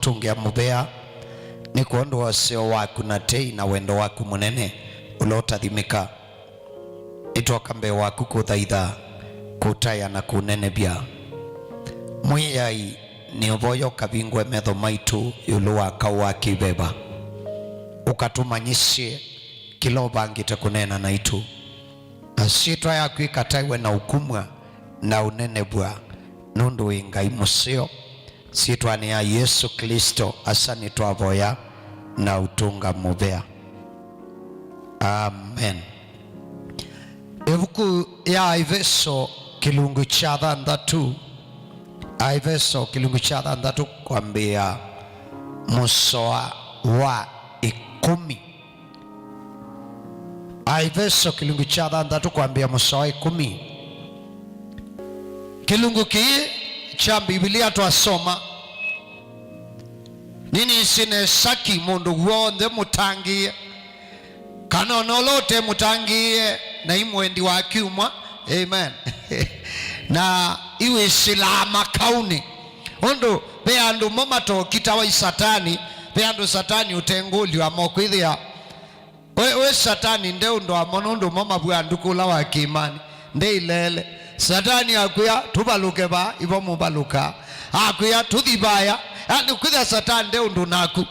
tungia mubea ni kuondo wasio waku na tei na wendo waku munene ulota dhimika itoka mbe waku kuthaitha kutaya na kunene bia mwiyai ni uvoyo kabingwe metho maitu yulu waka wakibeba ukatumanyisye kila ubangite kunena na itu asitwa yaku ikataiwe na ukumwa na unene bwa nundu ingai musio sitwa ni ya Yesu Kristo asani twavoya na utunga mubea. Amen. Ebuku ya Efeso kilungu cha 3 Efeso kilungu cha 3 kwambia musoa wa 10. Efeso kilungu cha 3 kwambia musoa 10. Kilungu kii cha Biblia twasoma nini sine saki mundu wonde mutangie kanonolote mutangie na imwendi wa kiumwa. Amen. Na iwe silama kauni ondo beandu momato kitawa satani beandu satani utenguli wa mokwithia we satani ndeu ndo amonondo mama bwandu kula wa kimani ndeilele satani akuya tubaluke ba ibo mubaluka akuya tudibaya yani kwithia satani ndeu ndo naku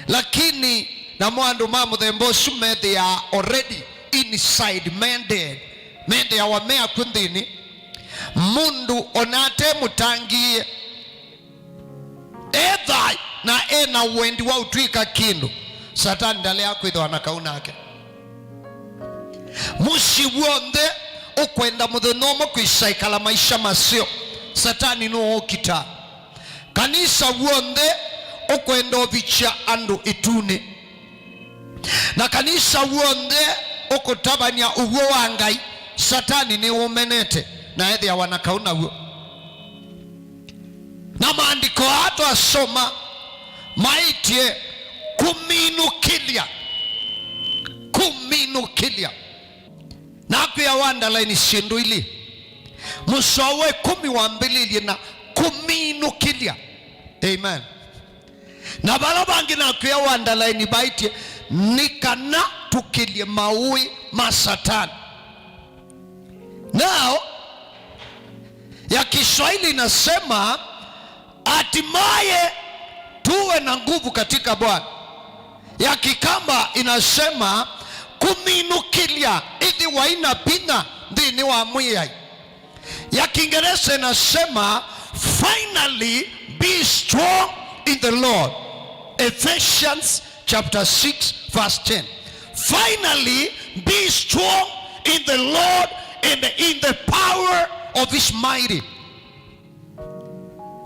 lakini na mwandu mamu thembo sume they are already inside mende ya wamea kundini mundu onate mutangie edha na ena wendi wa utwika kindu satani ndale yako idho anakaunake mushi wonde ukwenda mudhonomo kuisaikala maisha masio satani no okita kanisa wonde ukwenda obicha andu itune na kanisa wonde ukutabania uwo wangai satani ni umenete na hedhi ya wanakauna uwo na maandiko hatu asoma maitie kuminukilia na kuya wandala ini shindu ili musowe 12 na kuminukilia. Amen. Na balabangi na kuya wandala ini baitie nikana tukilie maui masatani. Now ya Kiswahili inasema hatimaye tuwe na nguvu katika Bwana. Ya Kikamba inasema kuminukilia idhi waina pina dhini wa mwiyai. Ya Kiingereza inasema finally be strong in the Lord. Ephesians chapter 6 verse 10. Finally be strong in the Lord and in the power of his mighty.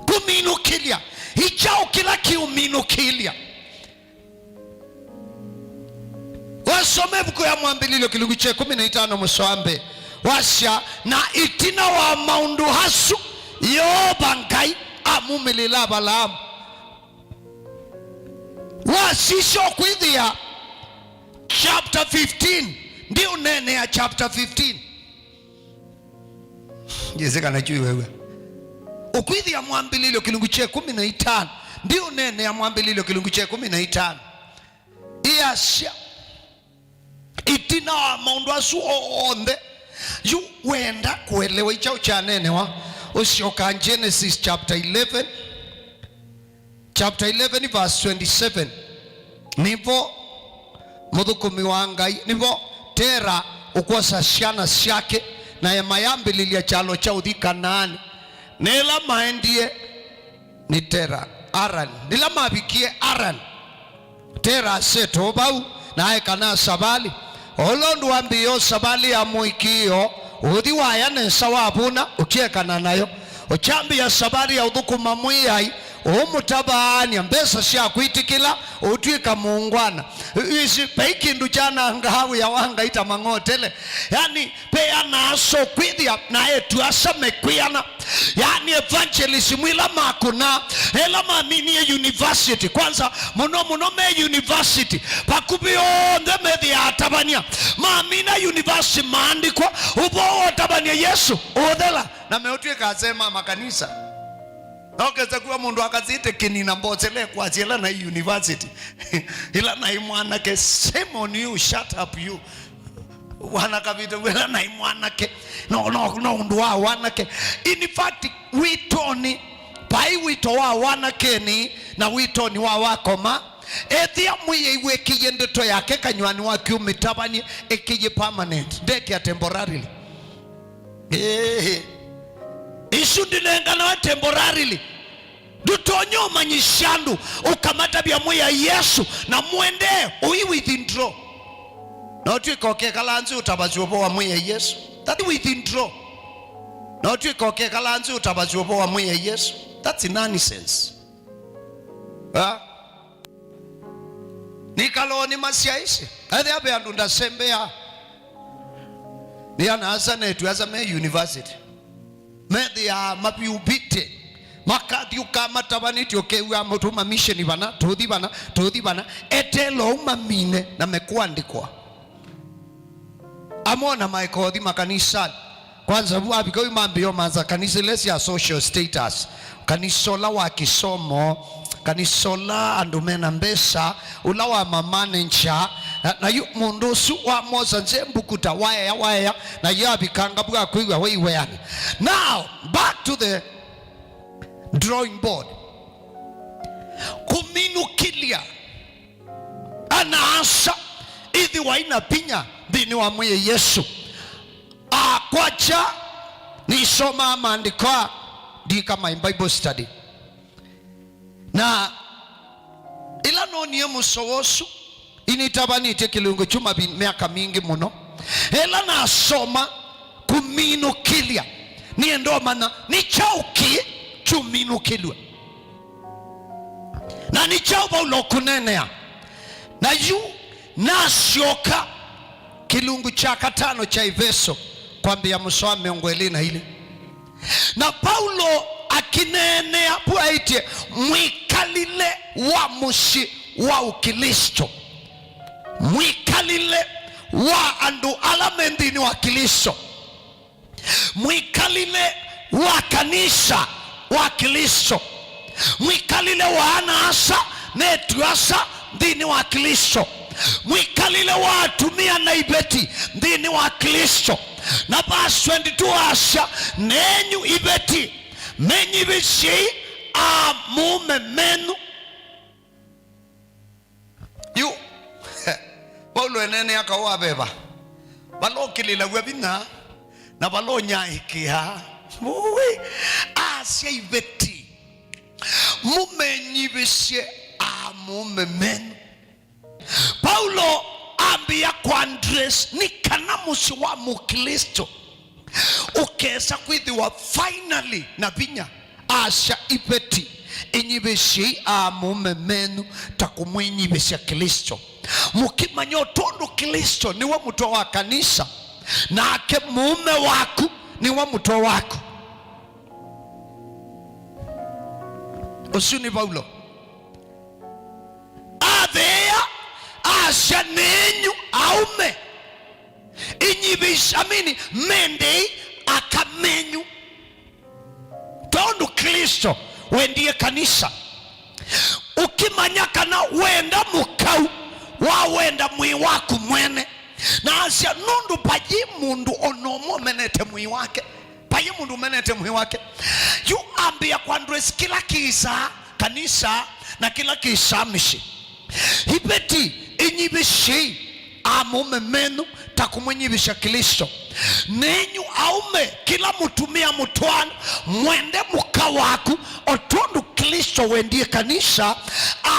Kuminukilia hichao kila kiuminukilia. Wasome buku ya Mwambililio kilungu che 15 muswambe wasya na itina wa maundu hasu yobangai amumelila balamu wasisho kwithia chapter 15 ndio nene ya chapter 15 jezeka na chui wewe ukwithia Mwambililio kilungu che 15 ndio nene ya Mwambililio kilungu che 15 iasya itina wa maundu asu onde yu wenda kuelewa ichao cha nene wa usioka Genesis chapter 11 verse 27 nivo muthukumi wa Ngai nivo Tera ukwasa ciana ciake na ya mayambililia chalo cha uthika nani nela maendie ni Tera Aran nila mabikie Aran Tera seto bau na ekana sabali olondu ambiyo sabali ya muikio uthi waya nesa wabuna ukiekana nayo uchambi ya sabali ya uthukuma mwiyai umutabani mbesa cia kwitikila utwika muungwana isi peikindu chana ngahawu ya wanga ita mangotele yani peya naso kwithia na etu asame kwiana yani evangelism ila makuna ela mamini university kwanza muno me university pakubio ndemedi atabania mamina university maandiko ubo otabania Yesu odela na meotwika asema makanisa Okay, zakuwa mundu akazite kinina mbozele kwa jela na university. Ila na imwana ke shame on you, shut up you. Wana kabita wela na imwana ke no ndwa wana ke. In fact wito ni pai wito wa wana ke ni na wito ni wa wakoma. Ethia mwiye iwe kiye ndoto yake kanywani waki umitabani ekiye permanent. Deki ya temporarily. Isu dinengana wa temporarily. Dutonyo manyishandu ukamata bya mwiya Yesu na muende ui withdraw. Na tu ikoke kalanzi utabazuobo wa mwiya Yesu. That withdraw. Na tu ikoke kalanzi utabazuobo wa mwiya Yesu. That's nonsense. Nikaloni masiaisi. Adhe abe andunda sembea. Ni anaasa netu asa me university. Medhi ya mapi ubite. Makati ukama tabaniti ukewa motuma mission bana todi bana etelo umamine na mekuandikwa. Amona maikodi makanisa. Kwanza wapi kwa mambio manza kanisa lesi ya social status. Kanisola wa kisomo, kanisola andumena mbesa, ulawa mamaneja na yu mundu su wa moza nzembu kuta waya na yabi kanga buga kuiwa wewe yani. Now back to the drawing board. Kuminukilia anaasa idhi waina pinya dini wa mwiye Yesu. Kwacha ni soma maandiko di kama in Bible study. Na ila no niye musowosu initabani ite kilungu chuma miaka mingi muno. Ila na soma kuminukilia ni endomana ni chauki chuminukilwe na ni chauba ulokunenea na yu nasioka kilungu chaka 5 cha Efeso kwambia msome ngwelina hili na Paulo akinenea puaitie mwikalile wa mushi wa ukilisto, mwikalile wa andu alamendini wa kilisto, mwikalile wa kanisa wa Kristo, mwikalile wa anaasa netuasa dini wa Kristo, mwikalile wa atumia na ibeti dini wa Kristo. Na verse 22 asha nenyu ibeti menyi bishi amume menu yu Paulo enene akawa beba balo kilila webina na balo nyaikia muwe asya ibeti mumenyi bishi amume menu. Paulo ambia kwa Andres ni kanamusi wa mukristo ukesa kwithiwa finally na binya asha ipeti inyibeshi amume menu takumwinyibesha Kristo. Mukimanya otondo Kristo niwe muto wa kanisa na ake mume waku niwe muto waku. Usuni Paulo adhea asha nenyu aume inyibisha amini mende akamenyu tondo Kristo wendie kanisa. Ukimanyaka na wenda mukau wa wenda mwi waku mwene na asya nundu paji mundu onomo menete mwi wake paji mundu menete mwi wake yu ambia kwa Andres kila kisa kanisa na kila kisa mishi hipeti inyibishi amume menu takumwenyibisha Kristo. Nenyu aume kila mutumia mutwana mwende muka waku otundu Kristo wendie kanisa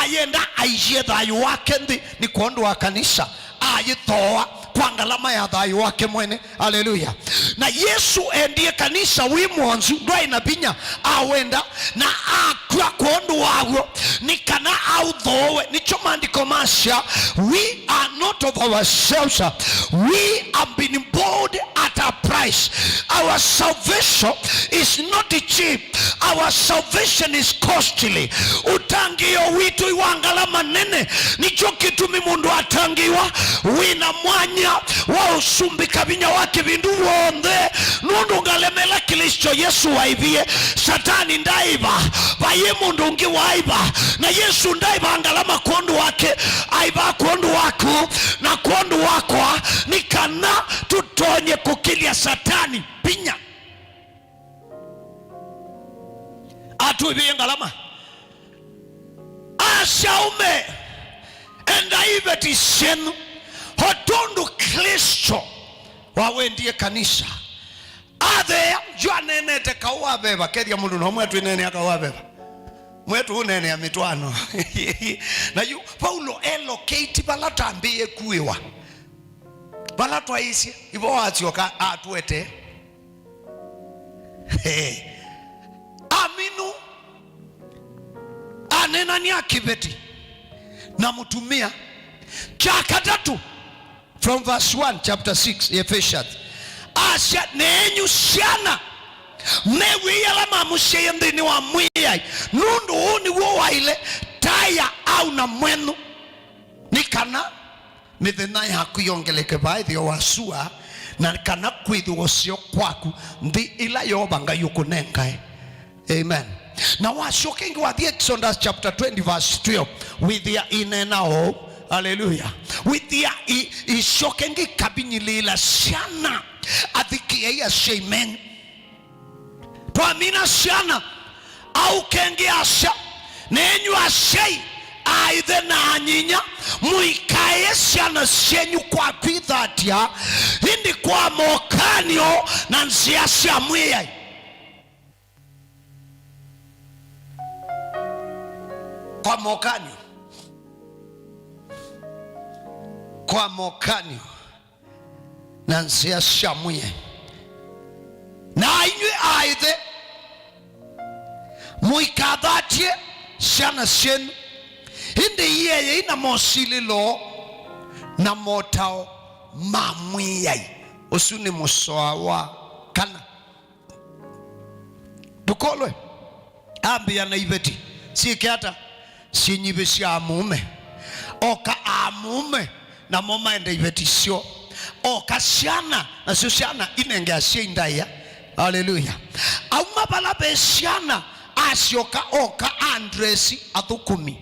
ayenda aijie dhayu wake ndi ni kuondu wa kanisa ayithoa kwa ngalama ya dhayu wake mwene. Haleluya. Na Yesu endie kanisa wimwanzu ndo inabinya awenda na akwa kuondu wawo ni kana au dhowe ni chomandiko masha. We are not of ourselves, we have been bought at a price. Our salvation is not cheap, our salvation is costly. Utangio witu iwangalama nene nicho kitumi mundu atangiwa wina mwanya wa usumbi kabinya wake bindu wonde nundu ngalemela Kristo Yesu waibie Satani ndaiba baye mundu ungi waiba na Yesu ndaiba angalama kondu wake aiba kondu wako na kondu wako nikana tutonye kukilia Satani pinya atu ibiye ngalama ashaume endaibe tisenu hotundu Kristo wawe ndiye kanisa athe jua nene te kauwa beba kedia mundu no mwetu nene akawa beba mwetu nene ya mitwano na yu Paulo elocate balatambie kuiwa balatwa isi ibo atioka atwete aminu anena ni akibeti na mutumia chaka tatu from verse 1 chapter 6 Ephesians asya nenyu siana mewi yalama musheyendi ni wa mwiyai nundu huni uwa ile taya au na mwenu nikana mithina yaku yongeleke baadhi ya wasua na kana kwithu osio kwaku ndi ila yobanga yukunengae. Amen. Now washokengi wa the Exodus chapter 20 verse 12 with their inenao hallelujah with their ishokengi kabinyilila siana athikia ya shemen tuamina siana au kengi asha nenyu ashei aithe na anyinya muikaye siana sienyu kwa pithatia hindi kwa mokanio na nsiasia mwiyai kwa mokanio na nsiasia mwiyai na inywe aithe muikathatie siana sienu hindi yeye ina mosililo na motao mamwiyai usuni musoa wa kana dukolwe ambia na ibeti sikiata sinyibisi amume oka amume na moma ende ibeti sio oka siana na siana inenge asiendaya hallelujah auma bala besiana asioka oka andresi athukumi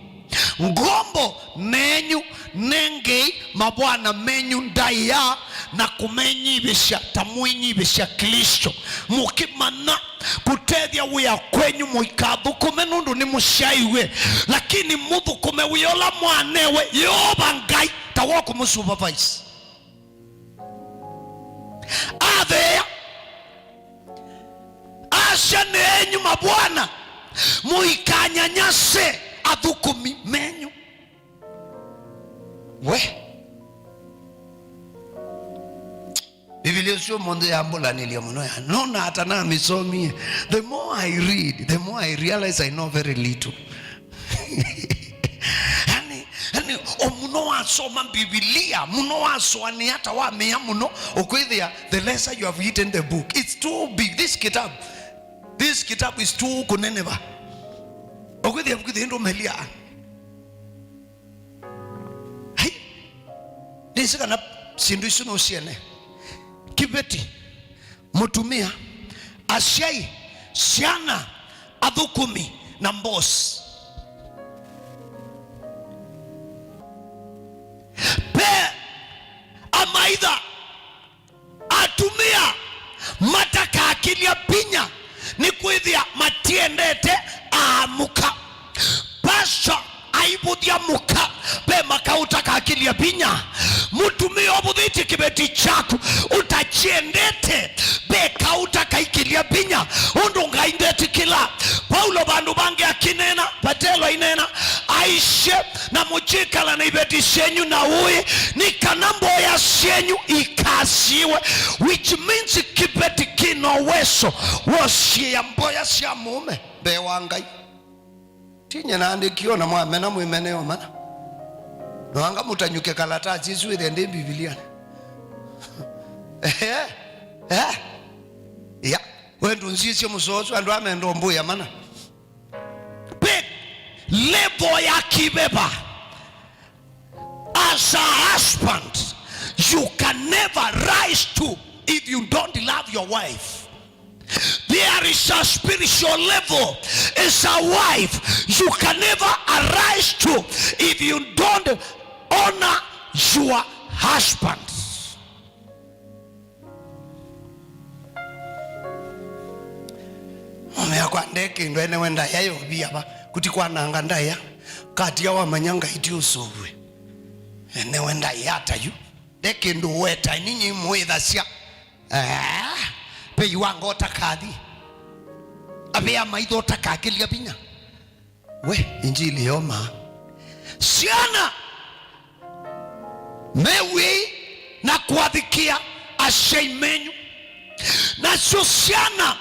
ngombo menyu nenge mabwana menyu ndaya na kumenyibisha tamuinyibisha Kristo mukimana kutethia wia kwenyu muikathukume nundu ni mushaiwe lakini muthukume wiola mwanewe yoba ngai tawo kumusupervise athe asha nenyu mabwana muikanyanyase athukumi menyu we Biblia sio mondo ya ambula niliamuno ya nona hata na misomi. The more I read, the more I realize I know very little. Yani omuno wasoma Biblia muno waswani hata wa meya muno okwithia the lesser you have eaten the book. It's too big. This kitab is too kuneneva okwithia ndo melia hai nisika na sindu isuno usiene kibeti mutumia ashai siana athukumi na mbos pe amaidha atumia mataka akilia pinya ni kwithia matiendete amuka pasha aibudia muka pe makauta akilia pinya mutumia obuthiti kibeti chaku utachiendete pe kauta kaikilia pinya undu ngaindeti kila Paulo bandu bange akinena patelo inena aishe na mujikala na ibeti shenyu na ui ni kanambo ya shenyu ikasiwe which means kibeti kino weso woshie ya mboya siya mume bewangai tinye na andikio na mwamena mwimeneo mana nwanga mutanyuke kalatasi isuwe ndi Biblia ya wendu nsisi musoso andu amendo mbuya mana pe lebo ya kibeba as a husband you can never rise to if you don't love your wife There is a spiritual level as a wife you can never arise to if you don't honor your husband. Kwa ndeke ndo ene wenda yayo biyaba kuti kwananga ndaya kati ya wamanyanga iti usubwe ene wenda yata yu ndeke ndo weta ninyi muithasya pe yuango takadi abe ya maitho takakilia binya we injili yoma siana mewi na kuadhikia asheimenyu na sosiana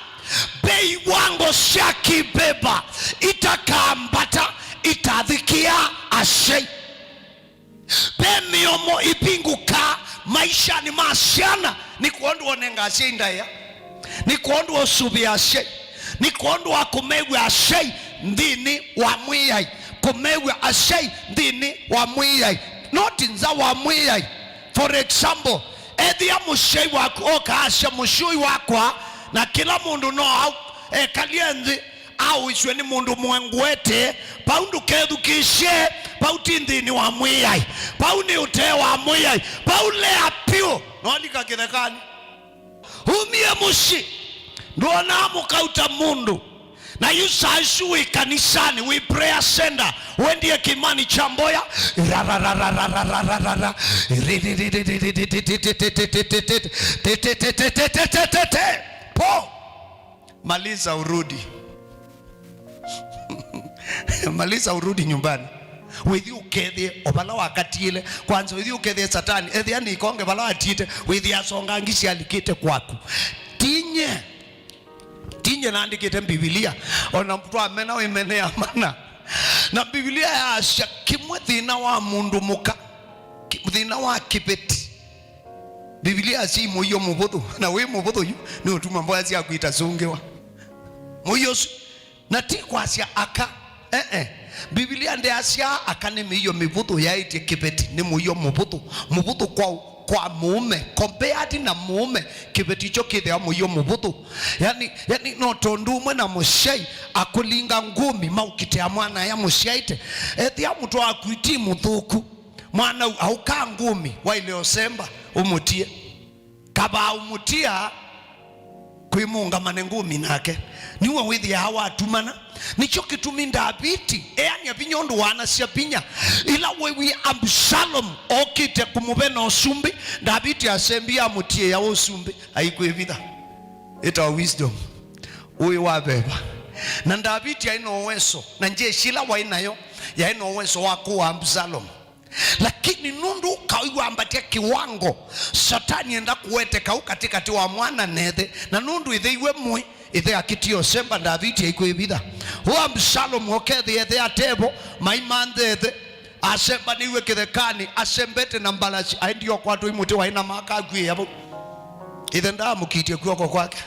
bei wango shaki beba itakambata itadhikia ashei pemiomo ipinguka maisha ni masiana ni kuondu onenga ashei ndaya ni kuondu osubi ashei ni kuondu akumewe ashei ndini wa mwiyai kumewe ashei ndini wa mwiyai noti nza wa mwiyai. For example edhia mushei wako oka asha mushui wakwa na kila mundu no kalienzi au iswe ni mundu mwengwete paundu kethu kishe pauti ndini wa mwiyai pauni ute wa mwiyai paule apio nolika kithekani umie mushi nduona mukauta mundu na yusashui kanisani we prayer center wendie Kimani Chamboya po maliza urudi maliza urudi nyumbani withi ukethie obala wakati ile kwanza withi ukethie satani ethia ni konge bala atite withi asonga ngisi alikite kwaku tinye naandikite Biblia ona mtu amena wemenea mana na Biblia ya kimwe thina wa mundu muka thina wa kibeti Biblia si moyo mubotho na we mubotho yu ni utuma mboya zi akuita zungewa moyo na ti kwasia aka Biblia ndi asia akane miyo mibotho ya ite kibeti ni moyo mubotho kwa muume compared na muume kibeti cho kithea moyo mubotho yani no tondumwe na mushei akulinga ngumi maukitea mwana ya mushaite ethia mtu akuiti muthuku mwana auka ngumi waile osemba umutie kaba umutia kuimunga manengumi nake niwe withi hawa atumana nicho kitumi Davidi yani abinyondo wana siapinya ila wewe Absalom okite kumubena osumbi Davidi asembia amutie ya osumbi aikwevitha ita wisdom uwe wabeba na Davidi aino uwezo na jeshi la wainayo ya ino uwezo wako wa Absalom lakini nundu kauambatia kiwango satani enda kuwete kau katikati wa mwana nethe na nundu ithiwe mui ithe akitio semba Davidi aikwibitha wa Absalom okethi ethe atebo maimanthe asemba niwe kithekani asembete na mbalaci aindio kwatu imuti waina makagwi yabo ithe ndamukitie kuoko kwake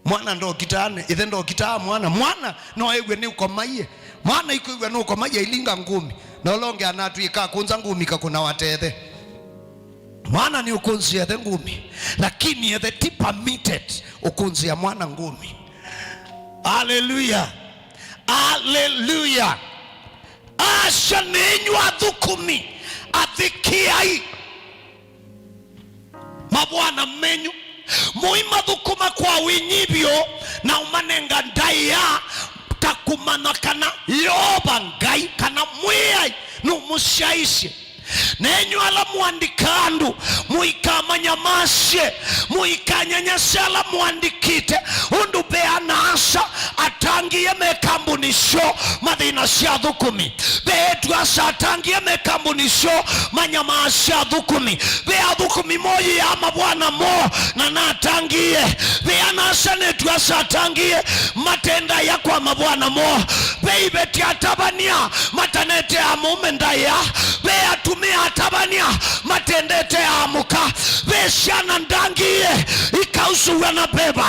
mwana ndo kitane ithe ndo kitaa mwana no egwe ni ukomaie mwana ikoigwe no ukomaie ilinga ngumi no longe anatuika kunza ngumi kakuna watethe mwana ni ukunzi ya ngumi lakini ya the permitted ukunzi ya mwana ngumi. Hallelujah, hallelujah. Asha nenywa thukumi athikiai mabwana menyu muima thukuma kwa winyibio na umanenga ndaya takumana kana yoba ngai kana mwiyai numushaishe nenyu ala muandikandu muikamanyamashye muikanyanyashala muandikite undu beana asa atangiye mekambunisho madhina sya thukumi beetu asa atangiye mekambunisho manyamasya thukumi bea thukumi moyi ya mabwana mo na natangiye beana asa netu asa atangiye matenda ya kwa mabwana mo beibeti atabania matanete ya mume ndaya bea atumia atabania matendete ya amuka beshana ndangiye ikausuwa na beba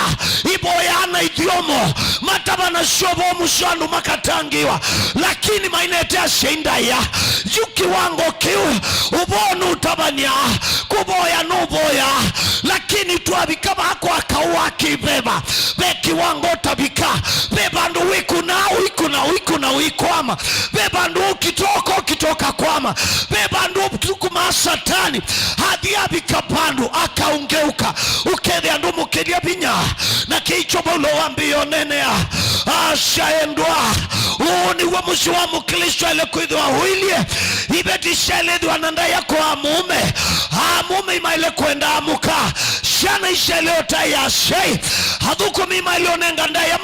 iboyana idiomo matabana shobo mushandu makatangiwa lakini mainetea sheinda ya yuki wango kiu ubonu utabania kuboya nuboya lakini tuabika bako akawa kibeba beki wango tabika beba ndu wiku na wikwama beba ndu kitoka kwama beba ndu tukuma satani hadi abika pandu akaungeuka ukethia ndu mukedia binya na kiichobo lo wambio nenea ashaendwa uni wa mushiwa mukristo ele kuidwa huilie ibetisha ele dwa nanda yako amume imaile kwenda amuka shana isha ele otaya shei hadhuku mima ile onenga ndaya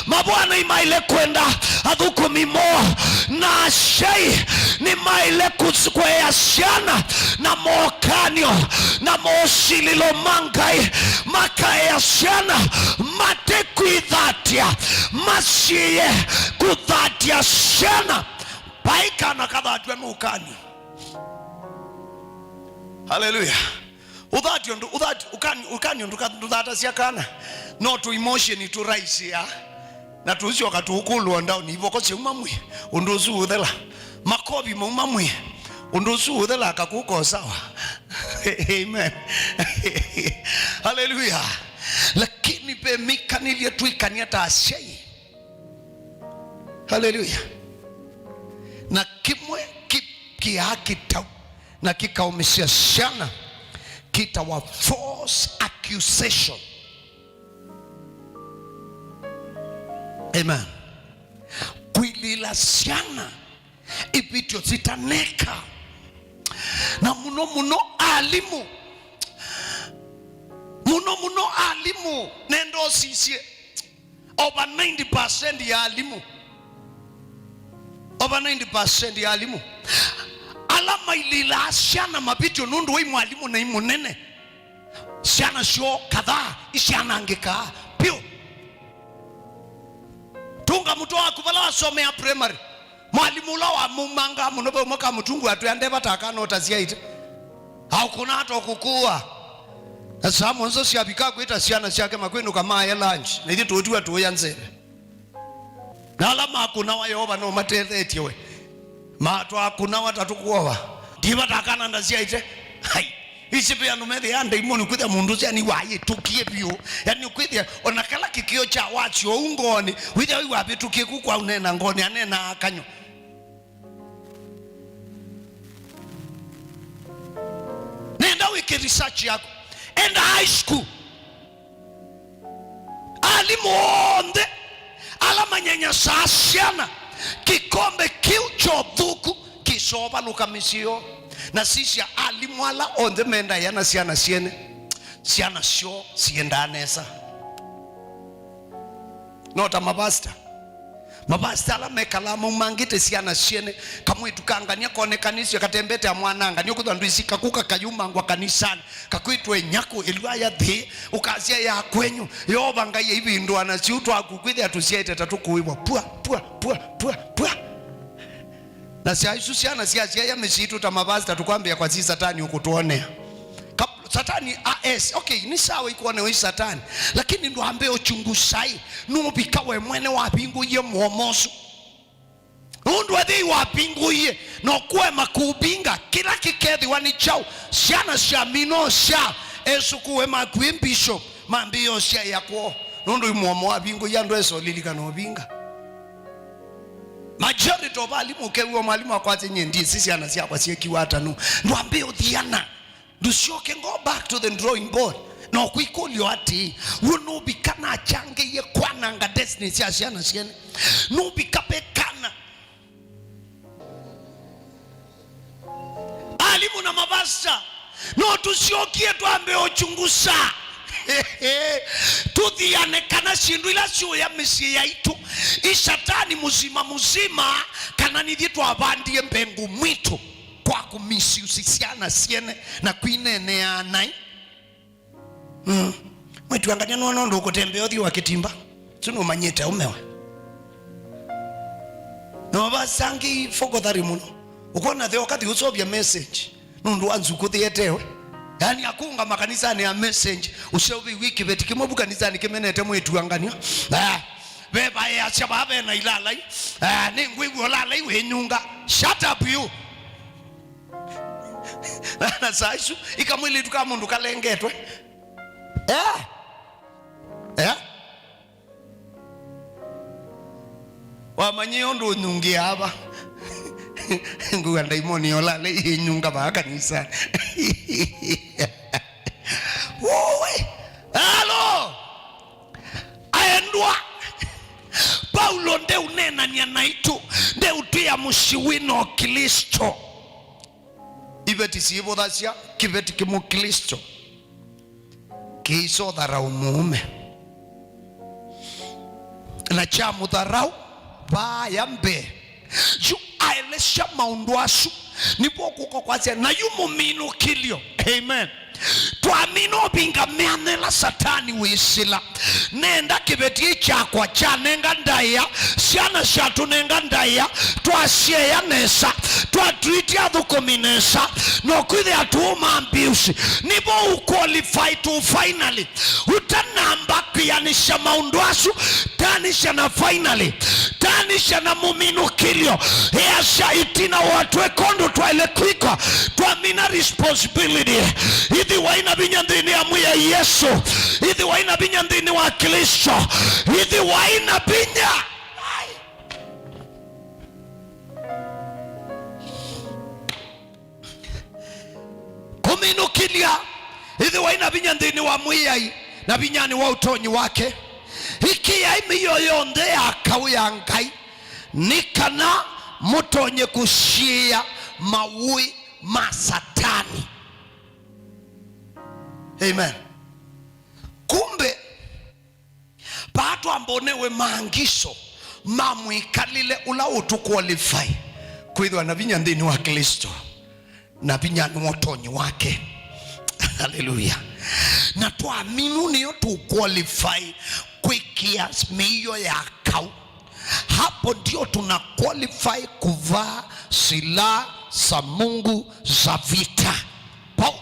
mabwana imaile kwenda hadhuku mimo na shei ni maile kusikwea shana na mokanyo na moshililo mangai makaya shana mate kuidhatia masiye kudhatia shana paika na kadhatwe mukani. Hallelujah. Ukani ndukata siakana no to emotion to rise ya na tuzio katukulu ndao ni hivyo kose umamwe unduzu udhela makobi umamwe unduzu udhela akakuko sawa. Amen. Hallelujah. Lakini pe mikanilia tuikania taashei. Hallelujah. Na kimwe kiakitau na kikaumisia shana kita wa false accusation. Amen. Kuilila siana ipitio zitaneka na muno alimu nendo sisie over 90% ya alimu alama ilila siana mapitio nundu wa mwalimu na imunene siana sio kadhaa isiana angeka pio tunga mtu wa kuvala somea primary mwalimu la wa mumanga munobe moka mutungu atu yande batakano otazia ite au kuna hata kukua na samu nzo siabika kuita siana siake makwenu kama ya lunch na hizi tuotiwa tuoyanze na alama hakuna wa Yehova no matete we mato hakuna watatukuwa ndiba takana ndazia ite hai isipe anumethi ande imoni kwithia mundu cia ni waye tukie bio yani kwithia onakala kikio cha wachi ungoni withia wi wapi tukie kukwa unena ngoni anena akanyo nenda wiki research yako enda high school alimuonde alama nyanya sasiana kikombe kiucho dhuku kisoba lukamisio na sisi alimwala onde menda yana siana sio sienda nesa nota mabasta la mekala mumangite siana siene kamwe tukangania kone kanisa katembete amwananga nyo kudhandisika kuka kayuma ngwa kanisani kakwitwe nyako elwaya the ukazia ya kwenyu yoba ngaye hivi ndo anasiutwa akukwithia tusiete tatukuiwa pua na siana siasia ya mesitu tamabasta tukwambia kwa sisi satani ukutuonea satani okay ni sawa ikuone we satani lakini ndo ambe ochungusai nubikawe mwene wa bingu ye muomosu undu adhi wa bingu ye no kuwe makubinga kila kikethi wani chau siana sha mino sha esu kuwe makuimbisho mambio sha yakuo nundu muomo wa bingu ya ndo eso lilika no binga majority of alimu kewe mwalimu akwati nyendi sisi anasia kwa siye kiwata ndo ambe odhiana dusioke go back to the drawing board no kuikolio ati wono bikana change ye kwananga destiny siana siene no bikapekana alimu na mabasa no tusiokie tuambe ochungusa tudhiane kana shindu ila sio ya mesi ya itu ishatani muzima kana nidhitu abandie mbengu mwitu kwa kumisi usisiana siene na kuinene ya nai mwetu angania nono kutembe othi wa kitimba sino manyeta umewa no basangi fogo thari muno ukona the wakati usobya message nundu anzuku thetewe yani akunga makanisa ni a message usebi wiki betikimo bukanisa ni kemenete mwetu angania beba ya shababe na ilalai ni ngwigu olalai wenyunga. Shut up you. Na saisu ikamwili tukamundu kalengetwe wamanyio ndo nyungia hapa nguga ndaimoni olalai nyunga makanisa. Wowe halo aendwa Paulo nde unena ni anaitu nde utuya mushiwino Kristo ibeti sibo dasia kibeti kimu Kristo kiso dharau muume na chamu dharau baya mbe yu aelesha maundu asu nipo kuko kwazia na yumu minu kilio. Amen. Tuamino binga meanela satani wisila nenda kibeti chakwa cha nenga ndaya siana shatu nenga ndaya tuasie ya nesa tuatwiti ya dhukominesa no kuthi atuuma ambiusi nipo uqualify to finally utanamba kianisha maunduasu tanisha na finally tanisha na muminu kilio easha itina watu ekondo tuaelekwika tuamina responsibility hithi waina binyandini ya muya Yesu hithi waina binyandini wa Kristo hithi waina binya kuminukilia hithi waina binyandini wa muya na binyani wa utonyi wake hiki ya imi yoyonde ya kauya ngai nikana mutonye kushia maui masatani. Amen. Kumbe pato ambonewe maangiso mamwikalile ula utu qualify kuidwa na binyandini wa Kristo na binyani motonyi wake. Hallelujah. Na tuaminu niyo tu qualify kwikia miyo ya kau. Hapo ndio tuna qualify kuvaa silaha za Mungu za vita.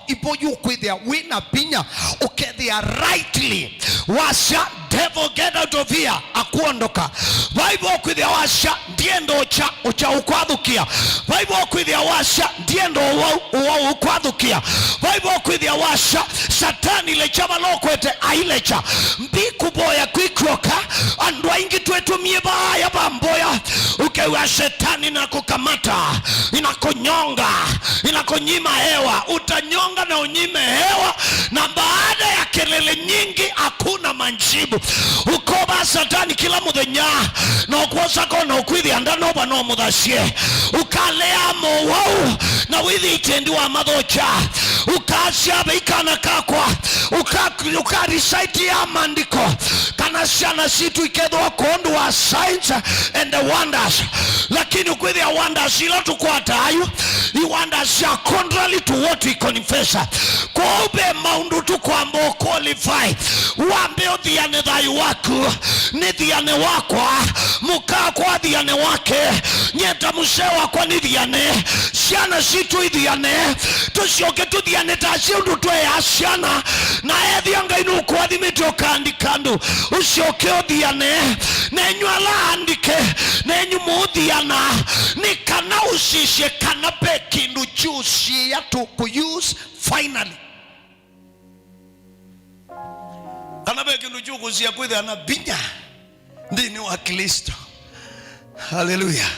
Ipo yu kwithia wina pinya ukethia rightly washa devil get out of here akuondoka. Bible kwithia washa ndiendo ucha ukwathukia. Bible kwithia washa ndiendo uwa ukwathukia. Bible kwithia washa satani lecha malokwete ailecha mbiku boya kwikroka andwa ingi twetumie baya bamboya ukewa shetani na kukamata inakunyonga inakonyima hewa utanyonga na unyime hewa na baada ya kelele nyingi hakuna manjibu ukoba satani kila muthenya na ukwosa kona ukwithi andano bano mudhasie ukalea mowau na withi itendi wa madhocha ukasya beikana kakwa ukarisite ya mandiko kana siana situ ikedwa kondu wa signs and the wonders lakini ukwithi ya wonders ila tukwata ayu i wonders ya contrary to what we confess kwa ube maundu tu kwa mbo qualify wambe odhiane dhayu waku ni dhiane wakwa muka kwa dhiane wake nyeta musewa kwa ni dhiane siana situ idhiane tusioke tu dhiane tashiundu tuwe ya siana na edhianga inu kwa dhimito kandikandu usioke odhiane nenyu ala andike nenyu muudhiana ni kana usishe kana pekindu juicy ya to use finally kana pekindu juicy ya kwithe anabinya ndini wa Kristo. Hallelujah.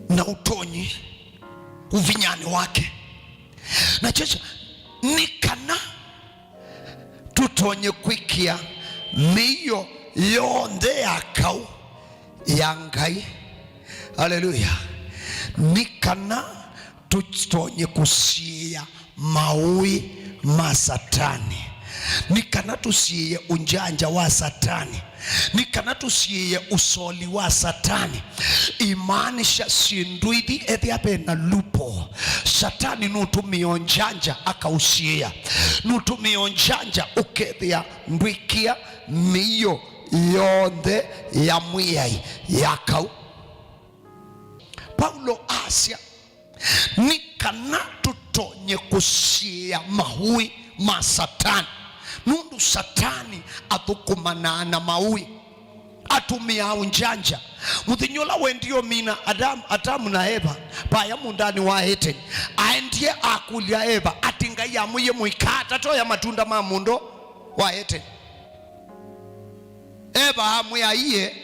Na utonyi uvinyani wake na checha nikana tutonye kwikia miyo yonde akau yangai. Hallelujah. Nikana tutonye kusia maui masatani nikana tusiye unjanja wa satani nikana tusiye usoli wa satani imanisha sinduidi ethiape na lupo satani nutumia onjanja akausia nutumia onjanja ukethia ndwikia miyo yonde ya mwiyai yakau Paulo asya ni kana tutonye kusia mahui ma satani nundu satani athukumana na maui atumia unjanja muthinyola wendio mina Adamu na Eva paya mundani wa Eden aendie akulia Eva atinga ya muye muikata to ya matunda ma mundo wa Eden Eva amuya iye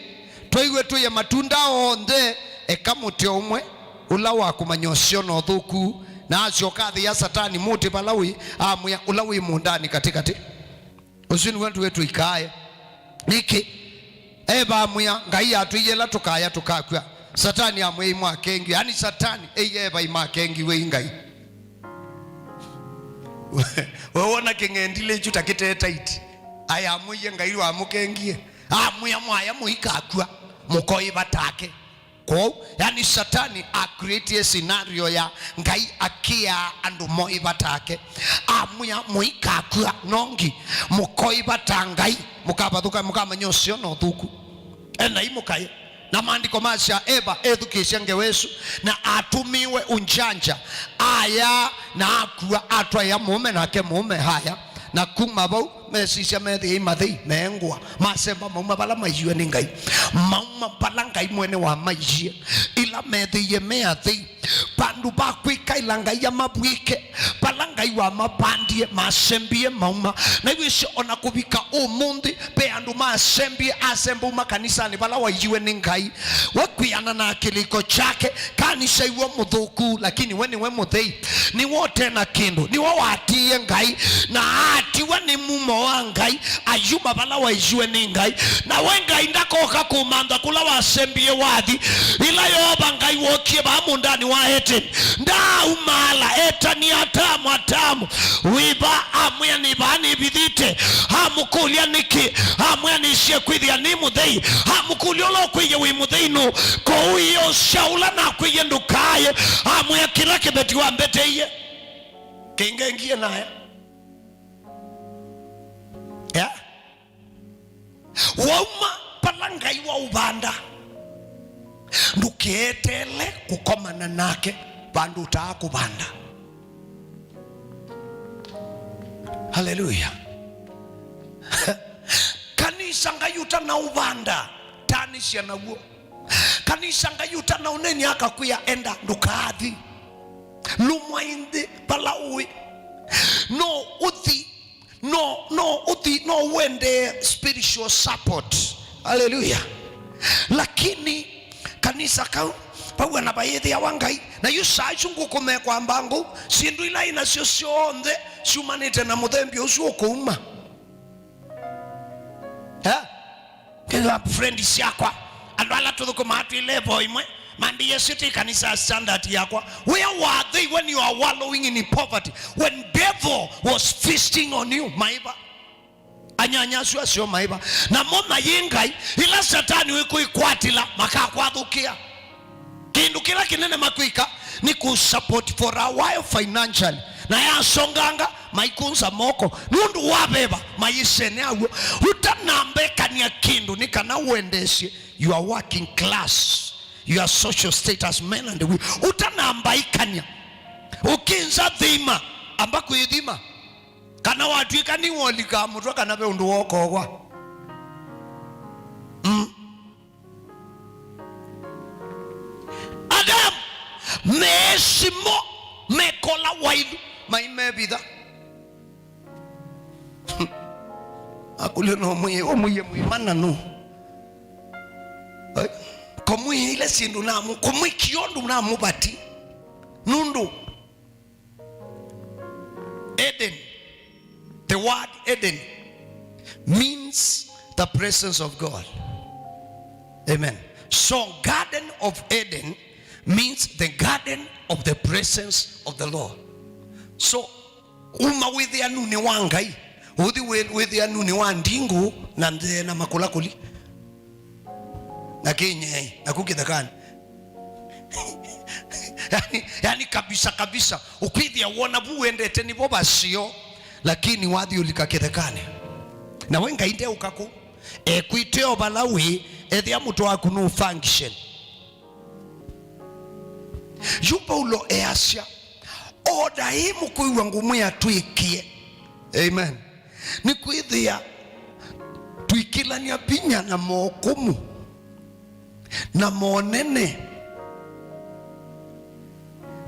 toiwe tu ya matunda onde ekamuti omwe ula wa kumanyosio no thuku na acio kathi ya satani muti balawi amuya ulawi mundani katikati usini wentu wetu ikaye niki Eva amuya ngai atuyela tukaya tukakwa satani amwe imwakengi yani satani Eva imakengi we ngai wona kingendile chuta kiteta iti aya amuye ngai wa mukengie amuya mwaya muikakwa mukoi batake ko yani satani a create a scenario ya ngai akia andu moi batake amuya muikakwa nongi mukoi batangai mukabathuka mukamanyosio no thuku ena imukai na maandiko masha Eva ethukisha ngewesu na atumiwe unjanja aya na akua atwa ya mume nake mume haya na kuma bau mesisha methi imathi mengwa masemba mauma bala maijue ni ngai mauma bala ngai mwene wa maijie ila methi ye meathi pandu bakwika ila ngai ya mabwike bala ngai wa mabandie masembie mauma na wisho ona kubika umundi pe andu masembie asembu makanisani bala waijue ni ngai wakwiana na kiliko chake kanisa iwo muthuku lakini weni we muthei ni wote na kindu ni wo watie ngai na atiwa ni mumo wa ngai ayuma bala waijue ni ngai na wenga indakoka kumanda kula wasembie wathi ila yoba ngai wokie ba mundani wa Eden nda umala etani atamu wiba amwe ni bani bidite hamukulia niki amwe ni shekwithia ni muthei hamukulia lo kwiye wi muthei no ko uyo shaula na kwiye ndukaye amwe kila kibeti wa mbeteye kingengie naye ya woma palangai wa ubanda ndukietele kukomana nake bandu utakubanda. Haleluya. Kanisa ngayuta na ubanda tanisha na uo kanisa ngayuta na uneni akakuya enda ndukathi lumwa indi palaui no uthi no wende spiritual support. Haleluya. Lakini kanisa kau pawe na bayethi ya wangai na yusa chungu kume kwa mbangu sindu ila ina sionde shumanite na muthembi ucio kuuma kila friend siakwa andwala tuthuko matu level imwe mandi yesiti kanisa standard yakwa. Where were they when you are wallowing in poverty, when devil was feasting on you? Maiba anyanyaswa sio maiba na mona yingai ila satani wiku ikwatila makakwathukia kindu kila kinene makwika ni kusupport for a while financially na ya songanga maikunza moko nundu wabeba maisene awo utanambekania kindu nikana uendeshe your working class, your social status, men and women, utanambaikania ukinza dhima ambako idhima kana watu ikani wolika mutwa kana be undu wokogwa Adam mesimo mekola waidu maimebitha akule no muye muimana no komui ile sindu namu komui kiondu namu bati nundu Eden. The word Eden means the presence of God. Amen. So Garden of Eden means the garden of the presence of the Lord. So with the anuni wangai with the anuni wandingu na makulakuli na kenye na kukidakani yani kabisa ukidhia wona buendete ni boba sio lakini wathi ulikakethekane na wenga inde ukaku kwiteo balawi ethia mutu waku no function yu Paulo easya oda imu kuiwa ngumu ya tuikie. Amen. Ni kwithia tuikilania pinya na mokumu na monene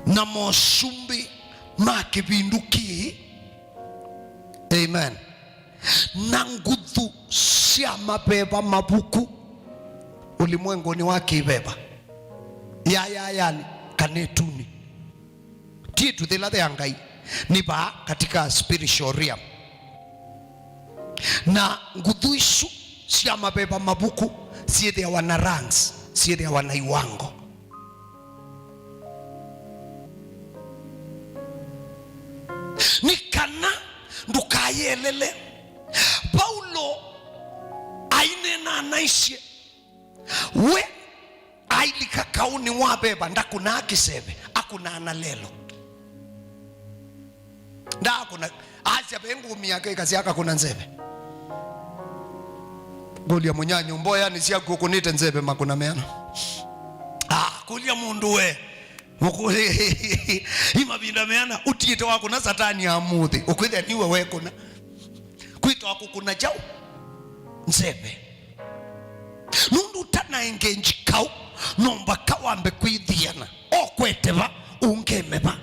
na mosumbi makibinduki. Amen. Na nguthu cia mabeba mabuku ulimwenguni wa kibeba yani kanetuni titu thila ya Ngai ni ba katika spiritual realm. Na nguthu isu cia mabeba mabuku siethia wana ranks, siethia wana iwango. Nikana ndukayelele Paulo ainena naisye we ailika kauni wabeba ndakuna akisebe akuna analelo ndakuna asya bengu miaka kazi yaka kuna nzebe golia munyanyo mboya ni sia kukunite nzebe makuna meana kulia mundu we imabinda meana utiite wako na satani ya muthi ukwitha niwe wekuna kwito wako kuna chao nzebe nundu tana engenji kau nomba kawambe kwithiana okweteba ungemeba.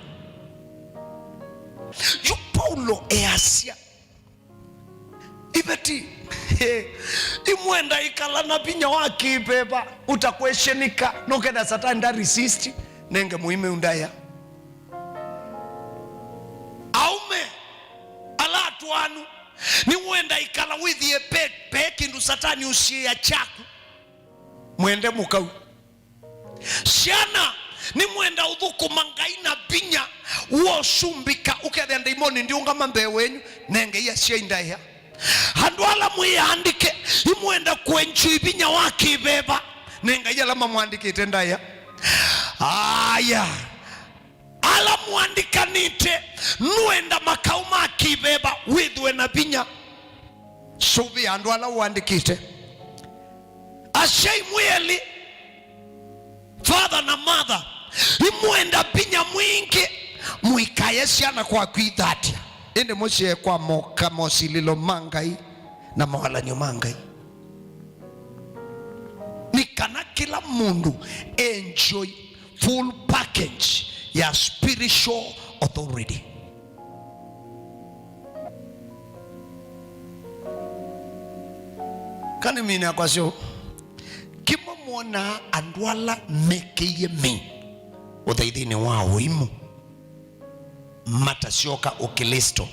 Yu Paulo easya ibeti imwenda ikala na pinya wakibeba utakweshenika nokenda satani da resist nenge muime undaya aume alatu anu ni mwenda ikala withie peki ndu satani usia chaku mwende mukau siana ni mwenda udhuku mangaina pinya uo sumbika ukethe ndaimoni ndiunga mambe wenyu nenge iya sia indaya handu ala muiandike imwenda kwenchi pinya wakibeba nenga iya lama muandike ndaya aya ala muandikanite nuenda makauma akibeba withwe na pinya subi andu ala uandikite ashei mweli father na mother imwenda pinya mwingi muikaye siana kwa kwithatia ende moshe kwa moka mosililo mangai na mawalanyo mangai nikana kila mundu enjoy full package ya spiritual authority. Kani mina kwa sio kima mwona andwala mekeye mi uthaithini wao imu mata sioka okilisto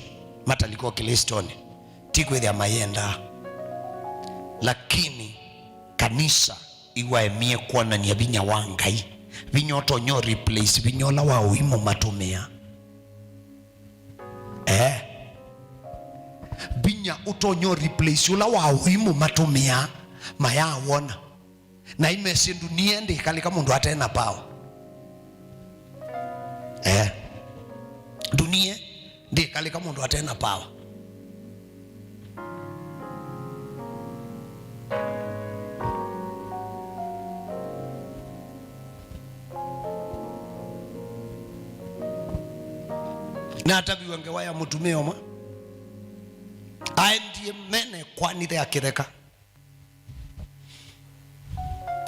mata liko okilistoni tikwe ya mayenda lakini kanisa iwa emie kwa na niyabinya wangai vinyoto nyo replace vinyola wao imu matumia binya utonyo replace ula wao imu matumia maya wona na imesi dunia ndi kalika mundu atena pao dunia ndi kalika mundu atena pao na atabi wange waya mutumio mwa aendie mene kwa nithe ya kireka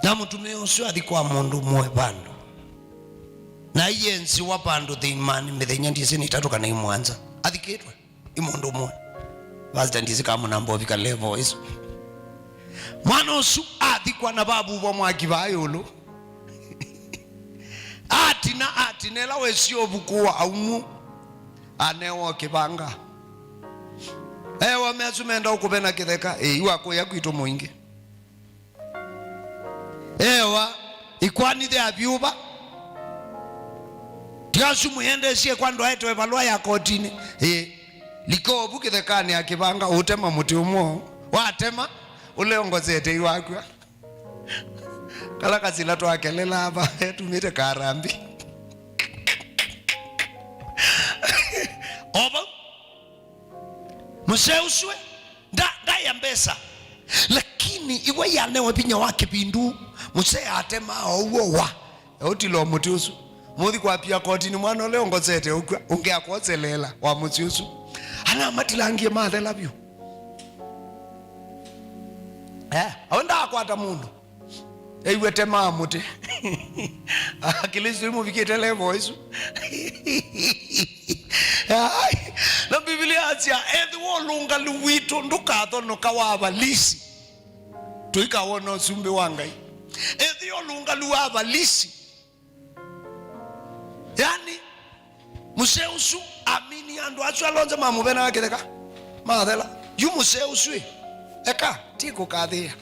na mutumio sio athikwa mundu mwe bandu na yensi wa bandu thimani mithenya ndisi ni tatu kana imwanza athikitwe imundu mwe basta ndisi kama nambo vika level hizo mwana usu athikwa na babu bo mwakibayolo atinela wesio bukuwa aumu anewo kibanga ewa mezumenda ukubena kitheka iwako yakwito muingi ewa ikwani the abyuba tiasu muende sie kwando aitwe balwa ya kotini liko bukithekani akibanga utema muti umwo watema uleongozete iwakwa kala kasila twakelela hapa tumite karambi oba museuswe da ya mbesa lakini iwe yanewe pinya wake bindu muse atema owo wa otilo mutusu muthi kwa pia koti ni mwana leo ngozete ungeakotselela wa mutsiusu ana matilangie mathe labyo onda akwata mundu eiwete mamuti akilisi muvikite levo isu na Biblia atia edwo lunga luwito ndukatho no kawaba lisi tuikawona sumbe wangai edwo lunga luwaba lisi yani museusu amini andu achu alonze mamubena wakitheka mathela yu museusu eka tiko kathia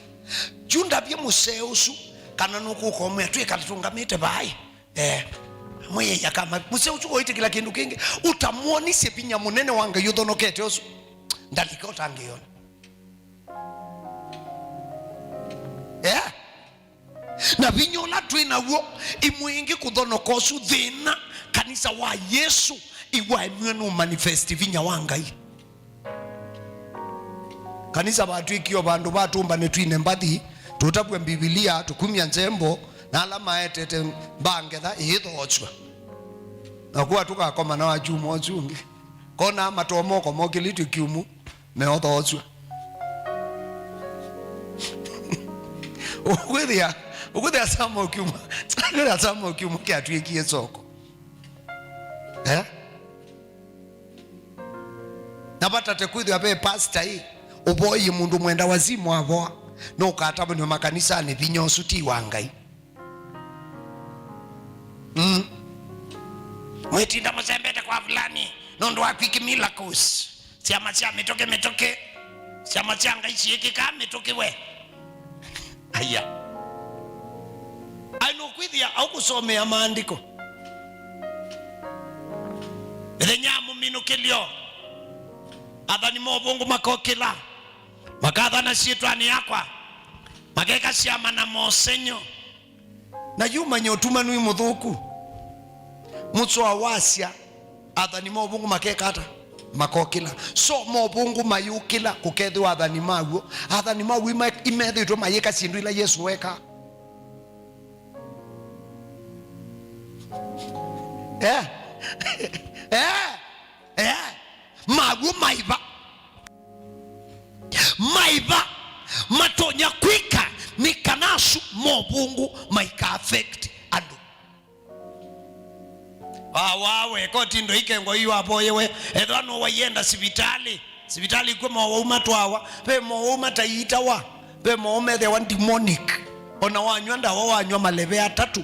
junda bia museusu kana nukukomea twikalitungamite bai mwe yakama museusu goite kila kindu kingi utamuoni sepinya munene wanga yuthonokete osu ndalikota angiona na vinyola twinawo imwingi kuthonokosu thina kanisa wa Yesu iwa imwenu manifesti vinya wangai kanisa batu ikio bandu batumba netwine mbathi tutabwe Biblia tukumya nzembo na alama etete bangetha ithochwa na kwa tukakoma na wajumo ozungi kona matomoko mokilitu kiumu meothochwa ukuthia samo kiumu ngera samo kiumu kiatwikie soko na batate kwithia be pastor hii uboyi mundu mwenda wazimu abo no katabo ni makanisa ni vinyosu ti wangai mwetinda mzembete kwa fulani nondo akwiki miracles siama cha metoke siama changa ichi yekika metoke we aya aino kwithia au kusomea maandiko nyamu minukelio athani mobongo makokela makatha na sietwani yakwa mageka siama na mosenyo na yuma nyotuma nui muthuku mutso awasia athani mobongo makeka ata makokela so mobongo mayukila kukethi wa athani magu imethitwe mayeka sindu ila Yesu weka magu maiva matonya kwika ni kanasu mobungu maika affect andu wawe koti ndo ikengo hiyo hapo yewe ethano wayenda sibitali kwa mawauma twawa pe mawauma taita wa pe maume the one demonic ona wanywa ndawa wanywa maleve atatu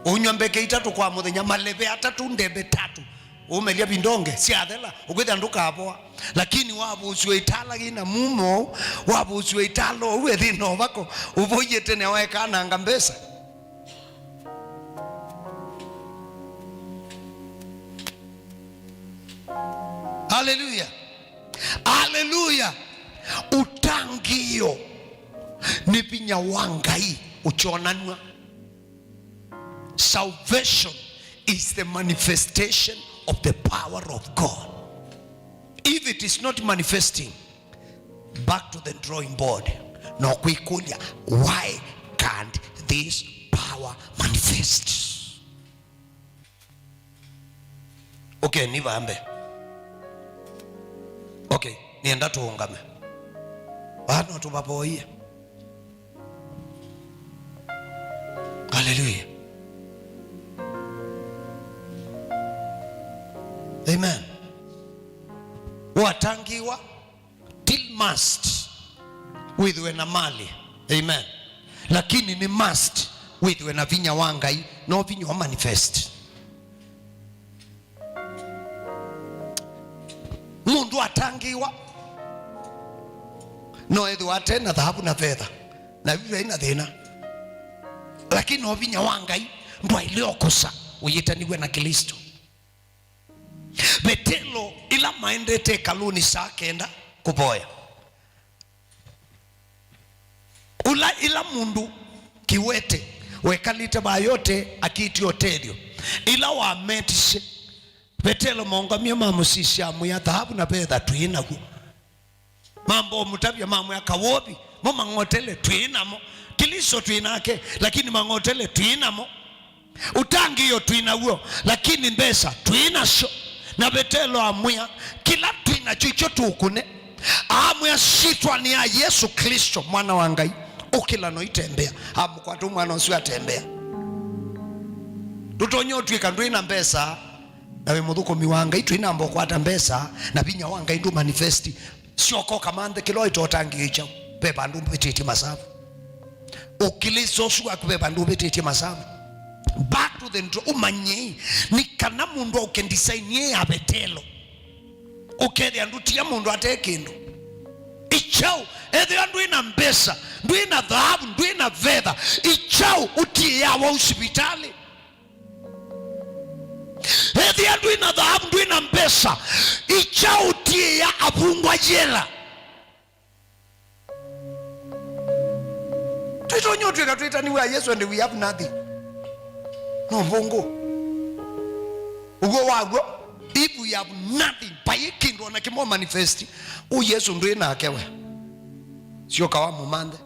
unywa mbeke itatu kwa muthenya maleve atatu ndembe tatu umelia bindonge si athela ukwitha nduka hapo lakini wabucwe itala gina mumo wabucwe italo uwe thino bako uboye tene weka nanga mbesa haleluya utangio ni pinya wangai uchonanwa salvation is the manifestation of the power of God. If it is not manifesting, back to the drawing board. No kwikulia, why can't this power manifest? Okay, nivambe. Okay, nienda tuungame. Bano tubaboye. Hallelujah. Amen. Watangiwa till must with wena mali. Amen. Lakini ni must with wena vinya wangai no vinya manifest. Mundu atangiwa no edhu atena dhahabu na fedha na vivyo ina thina lakini no vinya wangai ndo iliokosa uyitaniwe na Kristo. Betelo ila maendete kaluni saa kenda kuboya ila mundu kiwete wekalite bayote akiti hotelio ila wa metishe betelo mongamia mamusisi amu ya dhahabu na fedha tuinaku mambo mutabya mamu ya kawobi mo mangotele tuinamo Kristo tuinake lakini mangotele tuinamo utangi hiyo tuinauo, lakini mbesa tuinasho na betelo amwia kila tuinacho tukune amwia shitwa ni ya Yesu Kristo mwana wa Ngai ukila no itembea amukwatu mwana usiwe atembea tutonyo twika ndwina mbesa nawe muthukomi wa Ngai twina mbokwata mbesa na binya wa Ngai ndu manifesti sioko kamande kilo itotangi icho pepa ndu betiti masabu ukiliso suwa kupepa ndu betiti masabu back to the ntro umanye ni kana mundu ukendesign ye abetelo ukedi andu tia mundu atekindu ichao ethe andu ina mbesa ndu ina dhahabu ndu ina fedha ichao utie ya wa hospitali ethe andu ina dhahabu ndu ina mbesa ichao utie ya abungwa jela tuitonyo tweka tuitaniwa Yesu and we have nothing no bongo ugo wago if we have nothing paye kindo na kimo manifesti u Yesu ndo ina akewe sio kawa mumande.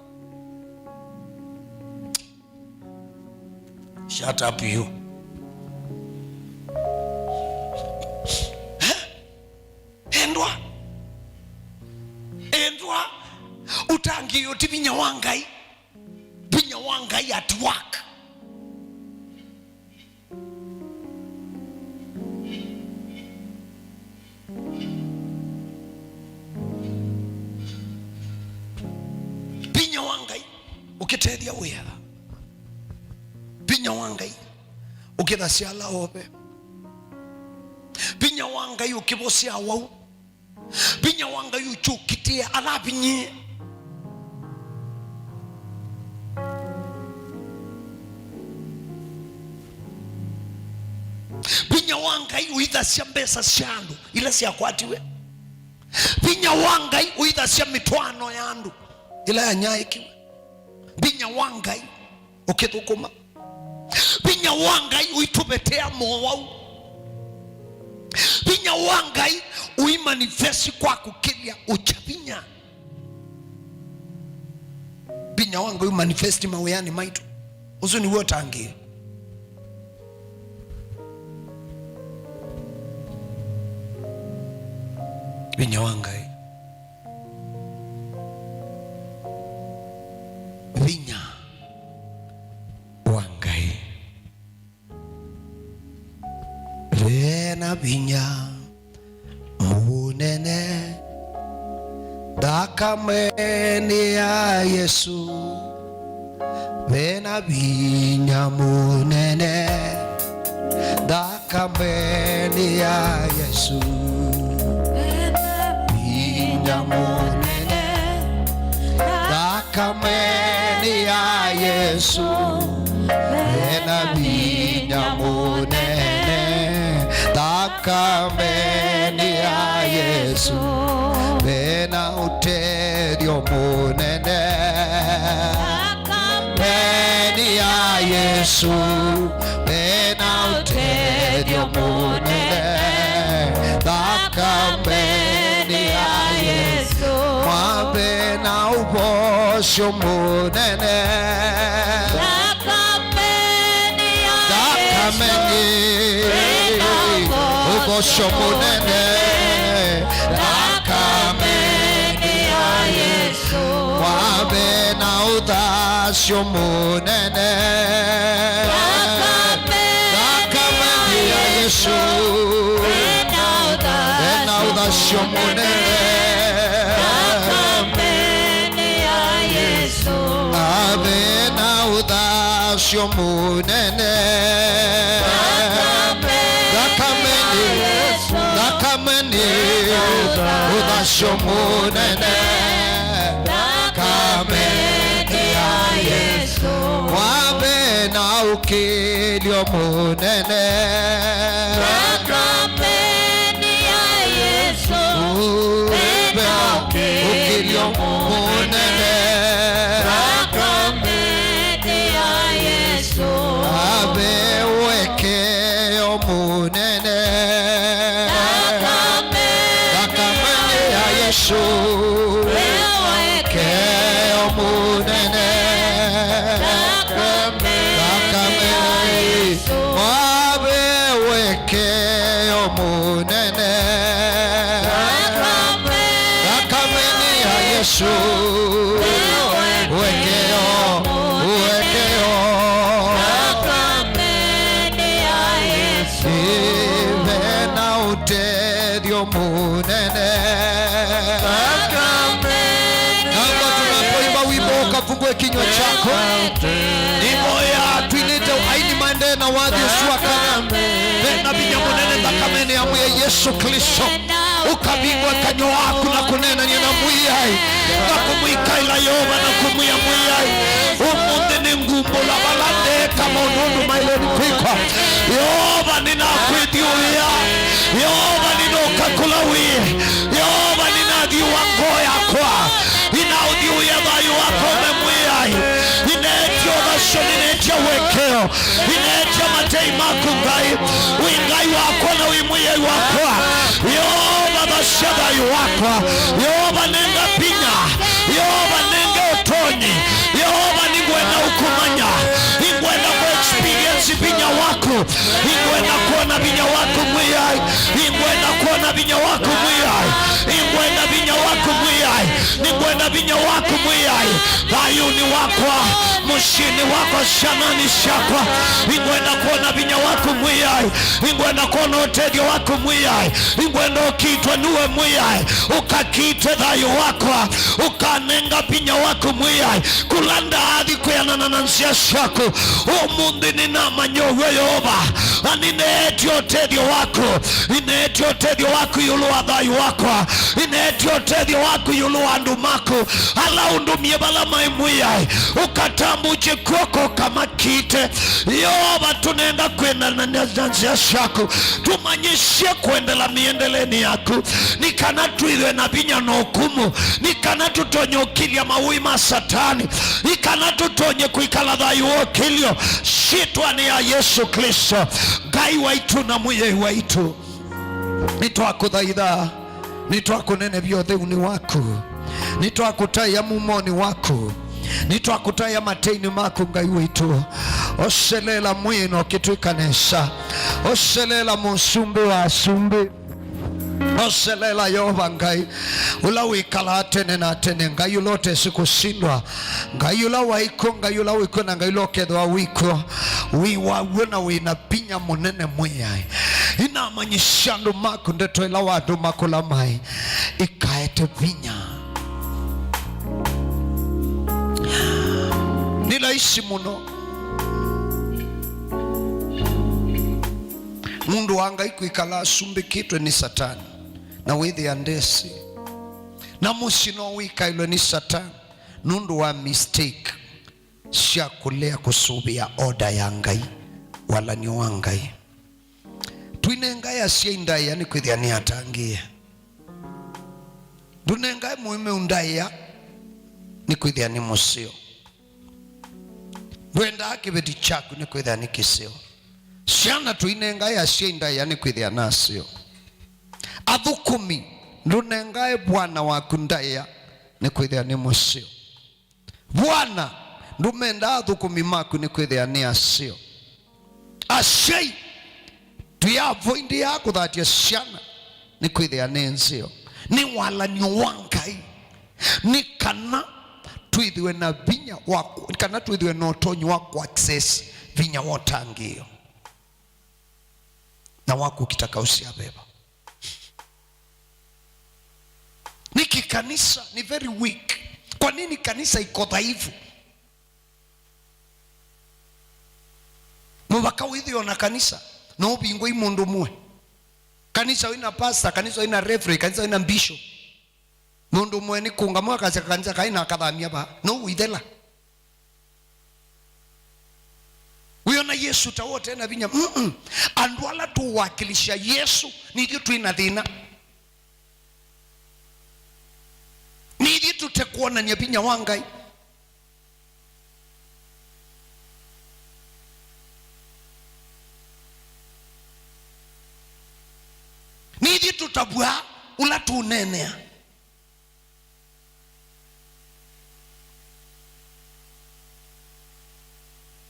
Shut up you. Endwa utangiyo tibinya wangai binya wangai at work binya wangai ukitedia wea binya wangai ukithasia laobe binya wangai ukibosia wau binya wangai uchukitia alabinyi binya wangai uithasia mbesa shandu ila si akwatiwe binya wangai uithasia mitwano yandu ila yanyaikiwe binya wangai ukithukuma binya wangai uitubetea mwau binya wangai uimanifesti kwa kukilia uchabinya binya wangai uimanifesti maweyani maitu uzuni wotangi binya wangai binya wangai vena binya munene dakameni ya Yesu vena binya munene dakameni ya Yesu binya munene dakameni ya Yesu vena binya munene dakameni ya Yesu vena utedio munene dakameni ya Yesu vena utedio munene dakameni ya Yesu mwabena ubosho munene dakameni ya Yesu ubosho munene dakameni ya Yesu wabena udasho munene dakameni ya Yesu bena udasho munene dakameni ya Yesu abena udasho munene dakameni udasho munene dakameni ya Yesu wabena ukilio munene dakameni ya Yesu bena ukilio munene dakameni ya Yesu abewekeo munene dakameni ya Yesu keo munene dakameni Yesu wekeo Ivena utedio munene Naomba tunapoimba wimbo ukafungue kinywa chako Imoya tuilite aini mande na wadhi usuwakana Vena binya munene ndakamene ya muye Yesu Kristo Ukabingwa kanyo waku na kunena nina muyai Na kumuika ila yoba na kumuya muyai Umunde ni ngumbo la balande kama unundu mailoni pikwa Yoba nina kwediuya Yoba ninoka kulawi Yoba nina diwangoya kwa Inaudiuya bayu wako memuyai Inetio vasho ninetio wekeo Inetio matei makungai Wingai wako na wimuyai wako Yoba vashaba yu wako Yoba nenga pinya Yoba nenga utonyi Yoba ningwena ukumanya Ingwena ku-experience pinya wako Ingwena kuona pinya wako mwiyai Ingwena kuona pinya wako mwiyai Ingwena pinya wako mwiyai Ingwena pinya wako mwiyai Dayuni wakwa Mushini wako shanani shakwa Ingwena kuona pinya wako mwiyai Ingwena kuona utedio wako mwiyai Ingwena ukitwa nuwe mwiyai Ukakite dayu wakwa Ukanenga pinya wako mwiyai Kulanda hadi kuyanana nansia shako Umundi nina manyowe yoba Anineti otedio wako Ineti otedio wako yuluwa dayu wakwa Ineti otedio wako yuluwa ndumako Ala undumie bala maimuyai Ukatambu chikuoko kama kite Yoba tunenda kwenda na nansia shako Tumanyishie kuendela miendeleni yako Nikana tuidwe na binya no hukumu Nikana tutonye ukilia mawima satani Nikana tutonye kuikala dhayu okilio Shitwa ni ya Yesu Kristo Gai waitu na muye waitu Nitwa kudhaidha Nitwa kunene vyodhe uni wako Nitwa kutaya mumoni wako Nitwa kutaya mateini mako ngai waitu Oselela mwino kitu ikanesa Oselela musumbe wa asumbe Oselela yoba ngai Ula wikala atene na atene Ngai ulote siku sindwa Ngai ula waiko Ngai ula wiko na ngai loke wa wiko Wiwa wina wina pinya munene mwiyai Ina manyishandu mako Ndeto ila wadu mako la mai Ikaete pinya Nilaishi muno Mundu wanga ikuikala asumbi kitwe ni satani Na withi andesi Na musino wika ilo ni satani Nundu wa mistake Shia kulea kusubia oda ya ngai Wala ni wangai Tuine ngai asia indai yani kuithia ni atangia Dune ngai muime undai ya Ni kuithia ni musio Duenda haki veti chaku ni kuithia ni kisio Siana tuinengae asiendai yani kwithia nasio Athukumi Nunengae Bwana wakundaya Ni kwithia ni musio Bwana Numenda athukumi maku ni kwithia ni asio Ashei Tuyavoindi yako dhati ya siana Ni kwithia ni nzio Ni wala ni wangai Ni kana Tuithiwe na vinya wako Kana tuithiwe na otonyi wako access Vinya wotangio Na wako kitaka usiabeba Niki kanisa ni very weak Kwa nini kanisa iko dhaifu Mwaka withio na kanisa Na ubingo imundu mwe Kanisa wina pastor Kanisa wina referee Kanisa wina bishop Mundu mwe ni kunga mwaka kanisa kaina akadhamia ba No withela Uyona Yesu tawote na vinya Andwala tuwakilisha Yesu Nidi tuina dhina Nidi tutekuona nyepinya wangai Nidi tutabua Ula tunenea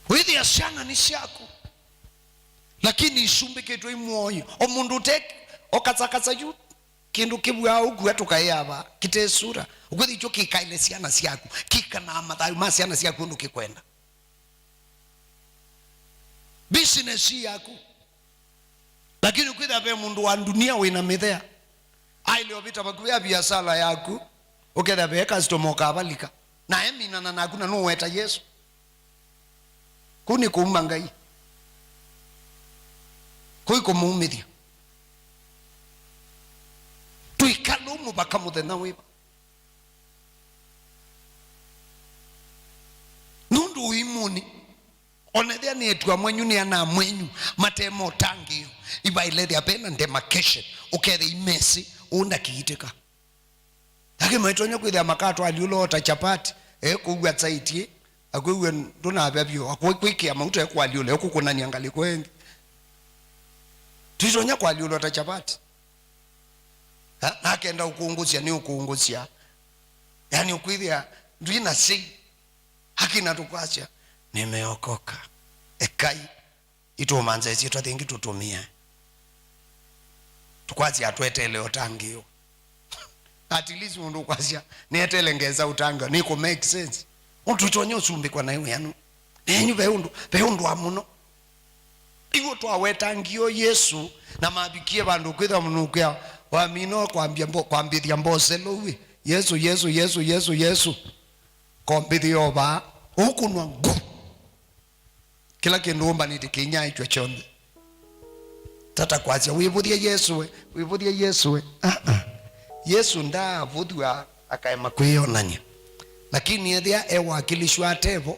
Withi ya shana ni siako Lakini isumbi ketu imuonyo Omundu teki Okazakaza yu kindu kibwa ugwa tukayaba kitesura ukwethi icho kikaile ciana ciaku kikana mathayu ma ciana ciaku ndu kikwenda business yaku. Lakini ukitha be mundu wa dunia wina mithea aile obita bakuya biashara yaku uketha be customer kabalika na emina na nakuna no weta Yesu kuni kuuma Ngai koi kumuumithia tuikalumu bakamuthena wiba nundu imuni onethia ni etua mwenyu ni ana mwenyu matemo tangio ibaile ya pena demarcation ukethe imesi unda kiitika yake maitonya kwithia makato aliulota chapati kugwa tsaiti akwewe ndona ababyo akwikia mauta kwa aliule ukukuna niangali kwengi tizonya kwa aliulota chapati nakenda ukuunguzia ni ukuunguzia yani ukwithia ndina si hakina tukwacha nimeokoka ekai ito manze zito thingi tutumia tukwazi atwetele otangio at least mundu kwazia netelengeza utanga niko make sense untu tonyo usumbi kwa nayo yanu enyu beundu amuno iwo twawetangio Yesu na mabikie bandu kwitha munukia wa mino kwambithia mbose lowe Yesu kombithio ba ukunwa ngu kila kindu umba nitikinya ichwa chonde tata kwazia wivuthia Yesu Yesu nda vuthwa akaema kwionania lakini ethia ewakilishwa atevo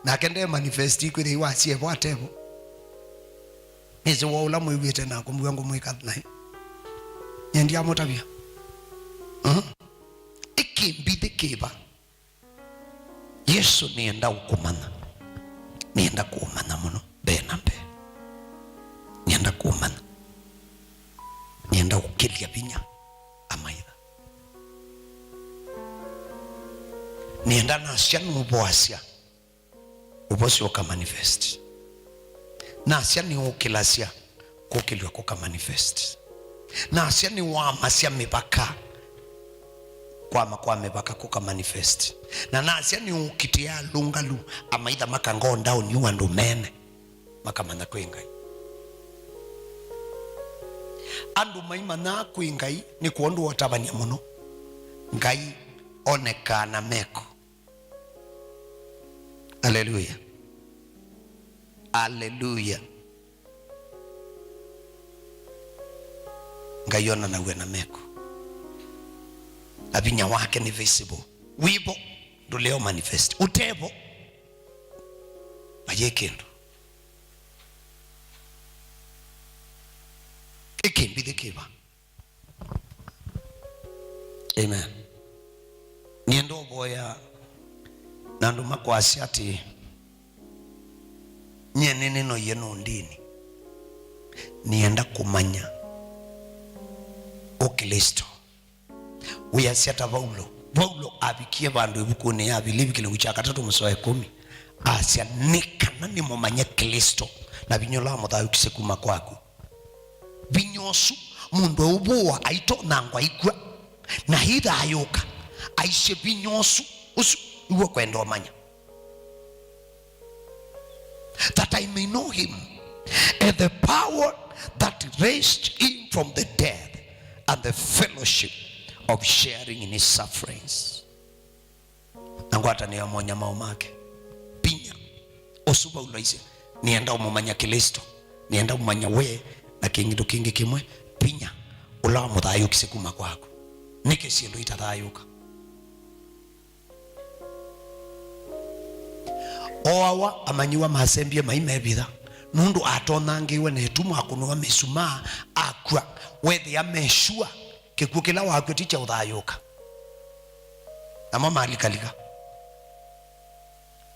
na kende manifesti kwithi wasievo atevo nizi waula mwigwite na kumbuyangu mwikathna nyendia motabia ikimbithi kiba Yesu nienda ukumana nienda kuumana muno bena mbe nienda kuumana nienda ukilia binya amaitha nienda nasya nuboasya ubosi waka manifest nasya ni ukilasya kukilwa kuka manifest nasya ni wamasya mipaka kwa mipaka kuka manifest na nasya ni ukitia lungalu amaitha makangonda uniwa ndumene makamana kwengai andu maimana kwingai ni kuondu watabania muno Ngai onekana meko. Haleluya, haleluya. Ngai ona nawe na meko abinya wake ni visible wibo nduleo manifest utebo ayekendo ikimbide kiba. Amen. Niendo boya nandu makwasi ati nyenene no yeno ndini nienda kumanya Okristo uyasiata Paulo abikie bandu ibukune ya bilibi kile uchaka 3 mstari 10 asia nikana ni mumanya Kristo na binyola muthayo kisekuma kwako binyosu mundu ubuwa aito nangwa ikwa na hitha ayoka aishe binyosu usu uwe kwenda omanya that I may know him and the power that raised him from the dead and the fellowship of sharing in his sufferings. Nangwata ni amonya maomake pinya osuba ulaise nienda umumanya Kristo nienda umanya we na kingido kingi kimwe pinya ula muthayo kisekuma kwako nike siendo itathayuka oawa amanyiwa masembie maimebitha nundu atonangiwe netumwa kunwa misuma akwa wethi ameshua kikukila wakwe ticha uthayuka na mama alikalika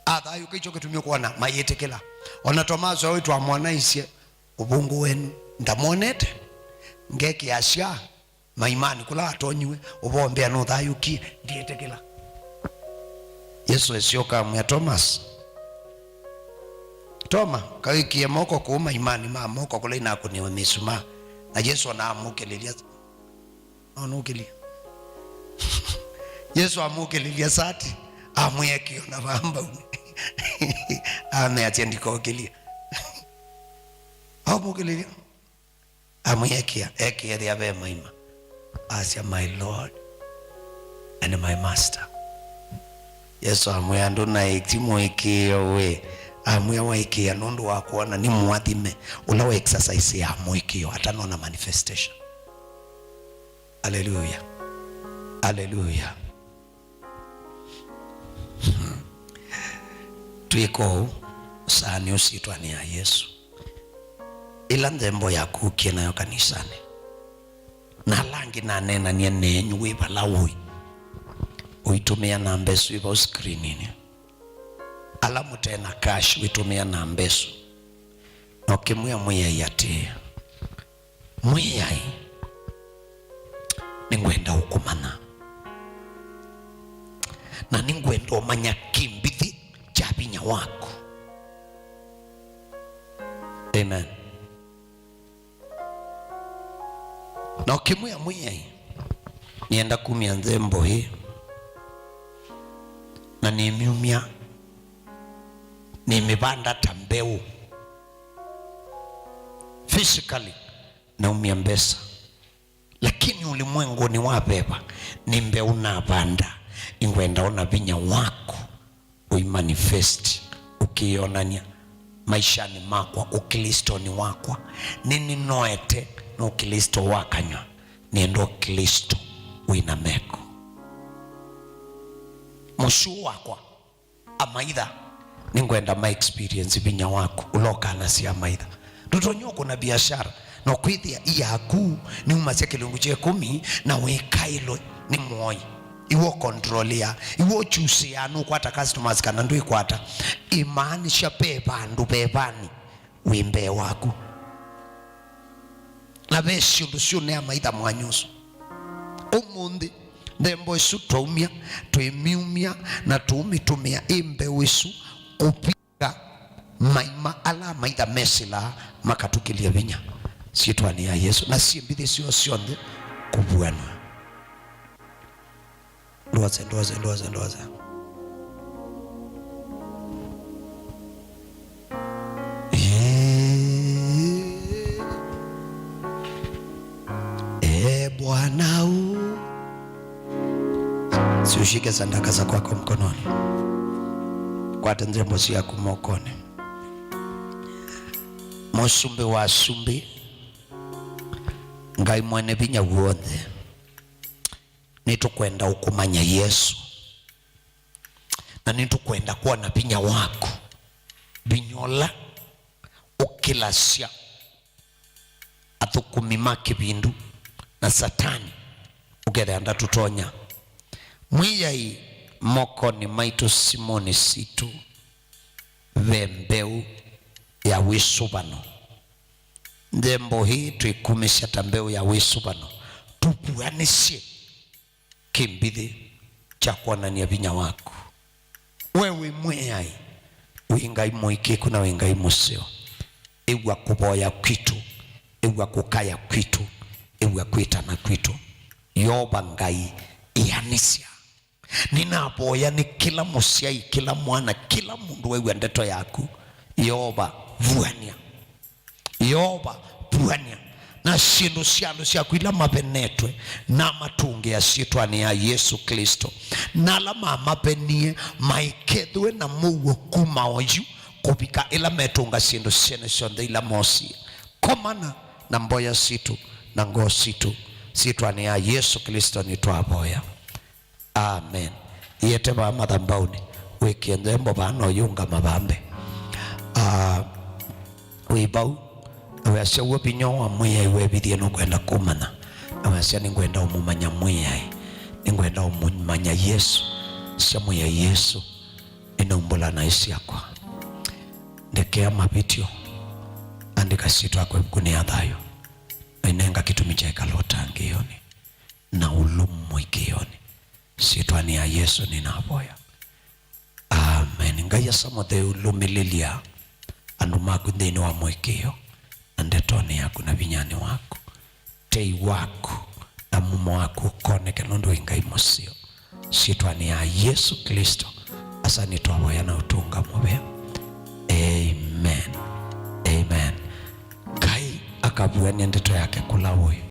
athayuka icho kitumio kuona mayetekela ona Tomaso wetu amwanaisie ubungu wenu ndamonete ngeki asya maimani kula atonyiwe ubombea no thayuki ndietekela Yesu esioka mwa Toma kawikie moko kuuma imani ma moko kula inako niwe misuma na Yesu na amukelelia onukilia Yesu amukililia sati amwekio na bamba ameatendiko kilia amukililia amwekia ekia dia be maima as my Lord and my master. Yesu amwe andu na ekimo ekio we amwe wa ekia nundu wa kuona ni mwathime ula wa exercise ya mwekio hata nona manifestation. Hallelujah, hallelujah. Tuiko sani usitwa ni ya Yesu ila nzembo ya kukie nayo kanisani na langi na nena ni nenyu wiba lawi uitumia na mbesu iba screenini alamu tena cash uitumia na mbesu na ukimwia mwia yatia mwia ningwenda ukumana na ningwenda umanya kimbithi chabinya wako. Amen. Na ukimwia mwia nienda kumia nzembo hii na nimiumia nimebanda tambeu physically na umia mbesa, lakini ulimwengu ni wabeba nimbe unabanda ingwenda ona binya wako uimanifest ukionania maishani makwa ukristo ni wakwa nini noete no ukristo wakanywa niendo kristo wina meko mushu wakwa amaitha ningwenda my experience binya wako uloka na si amaitha tutonyoko na biashara no kwithia iyaku ni umasia kilungu che 10 na wekailo ni moyo iwo control ya iwo choose ya no kwata customers kana ndu ikwata imani shape bandu bebani wimbe waku na besho ndushune amaitha mwanyuso umundi ndembo isu twaumia twemiumia na tumitumia imbe wisu kupika maima ala maitha mesila makatukilia vinya sitwa ni ya Yesu na simbidi sio sionde kubuana ndoze Bwana siushike sandaka za kwako mkononi kwa tenjembo si yako mokone mosumbe wa sumbi ngai mwene binya uonde nitukwenda ukumanya Yesu na nitukwenda kuwa na binya wako binyola ukilasya athukumimaki bindu na satani ugere anda tutonya mwiyai moko ni maitu Simoni situ vembeu ya wisubano ndembo hii tuikumisha tambeu ya wisubano tupuanishe kimbithi cha kuonania vinya wako wewe mwiyai wingai moike kuna wingai museo ewa kuboya kwitu ewa kukaya kwitu ewa kuitana kwitu yoba ngai ianisia ninaboya ni kila musiai kila mwana kila mundu wewe ndeto yaku yoba vuania yoba vuania na shindu siandu siaku ila mapenetwe na matunge ya sitwani ya Yesu Kristo na la mamapenie maikethwe na muwo kuma oyu kupika ila metunga shindu siene shonde ila mosi komana na mboya situ na ngo situ sitwani ya Yesu Kristo ni twaboya. Amen. Yete ba madhambauni wekiende mbo bano yunga mabambe wibau awasya wabinyo wa mwiya iwe bidhie nukwenda kumana awasya ningwenda umumanya mwiya ningwenda umumanya Yesu sya mwiya Yesu inumbula na isi yakwa ndekea mabitio andika situ akwe mkuni adhayo inenga kitu michaika lota ngiyoni na ulumu ikiyoni sitwani ya Yesu ninaboya. Amen. Ngaya samothe ulumililia andumaku ndini wa mwekio andetoni yaku na vinyani wako tei wako na mumo waku koneke nundu ingai musio shitwani ya Yesu Kristo asa nitwaboya na utunga mube. Amen. Amen. Kai akabuania ndeto yake kula huyu.